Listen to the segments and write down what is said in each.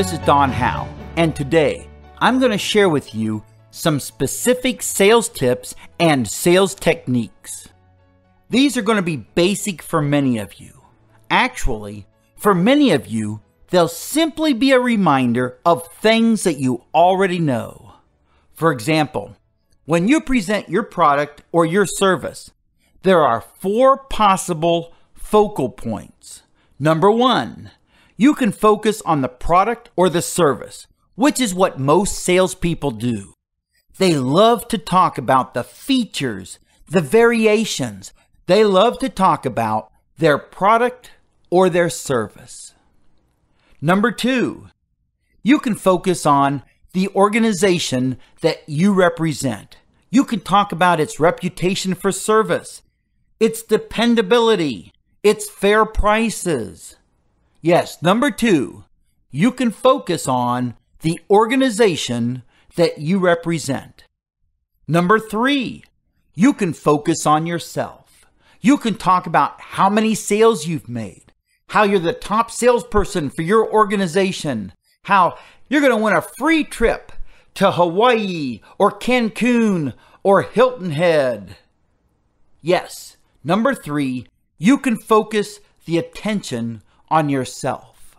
this is Don Howe, and today I'm going to share with you some specific sales tips and sales techniques. These are going to be basic for many of you. Actually, for many of you, they'll simply be a reminder of things that you already know. For example, when you present your product or your service, there are 4 possible focal points. Number 1, you can focus on the product or the service, which is what most salespeople do. They love to talk about the features, the variations. They love to talk about their product or their service. Number 2, you can focus on the organization that you represent. You can talk about its reputation for service, its dependability, its fair prices. Yes, number 2, you can focus on the organization that you represent. Number 3, you can focus on yourself. You can talk about how many sales you've made, how you're the top salesperson for your organization, how you're going to win a free trip to Hawaii or Cancun or Hilton Head. Yes, number 3, you can focus the attention on yourself.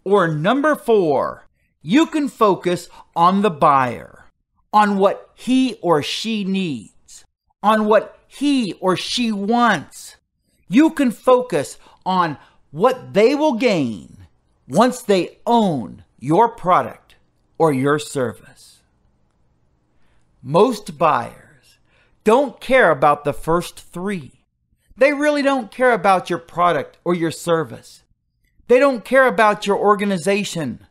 Or number 4, you can focus on the buyer, on what he or she needs, on what he or she wants. You can focus on what they will gain once they own your product or your service. Most buyers don't care about the first 3. They really don't care about your product or your service. They don't care about your organization.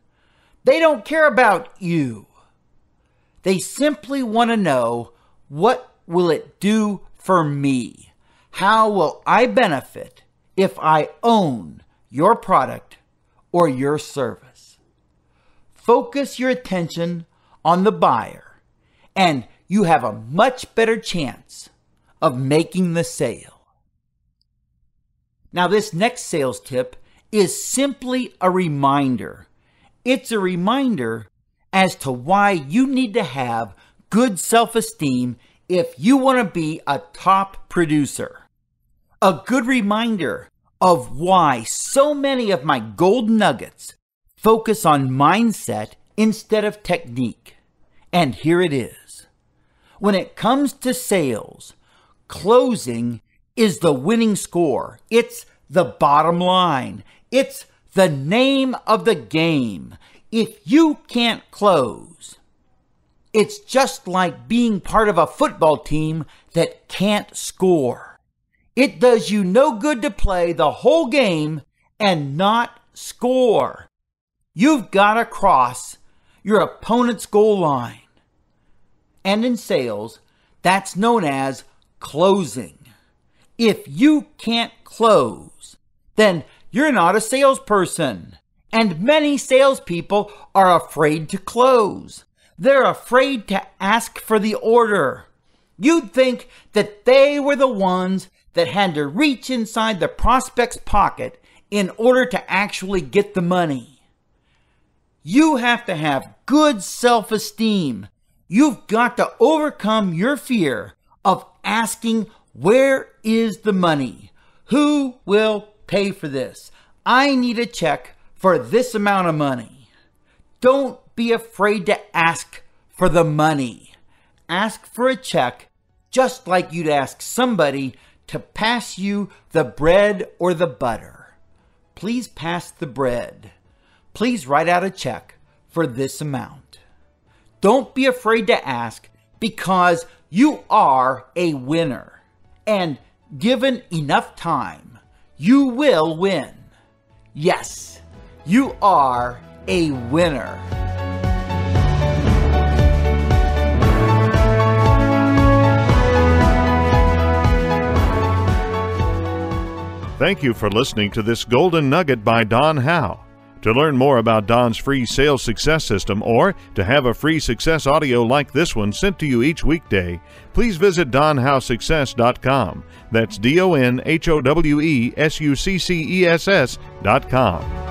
They don't care about you. They simply want to know, what will it do for me? How will I benefit if I own your product or your service? Focus your attention on the buyer, and you have a much better chance of making the sale. Now, this next sales tip is simply a reminder. It's a reminder as to why you need to have good self-esteem if you want to be a top producer. A good reminder of why so many of my gold nuggets focus on mindset instead of technique. And here it is. When it comes to sales, closing is the winning score. It's the bottom line. It's the name of the game. If you can't close, it's just like being part of a football team that can't score. It does you no good to play the whole game and not score. You've got to cross your opponent's goal line. And in sales, that's known as closing. If you can't close, then you're not a salesperson. And many salespeople are afraid to close. They're afraid to ask for the order. You'd think that they were the ones that had to reach inside the prospect's pocket in order to actually get the money. You have to have good self-esteem. You've got to overcome your fear of asking, where is the money? Who will pay for this? I need a check for this amount of money. Don't be afraid to ask for the money. Ask for a check just like you'd ask somebody to pass you the bread or the butter. Please pass the bread. Please write out a check for this amount. Don't be afraid to ask, because you are a winner. And given enough time, you will win. Yes, you are a winner. Thank you for listening to this Golden Nugget by Don Howe. To learn more about Don's free sales success system, or to have a free success audio like this one sent to you each weekday, please visit donhowesuccess.com. That's DonHowesuccess.com.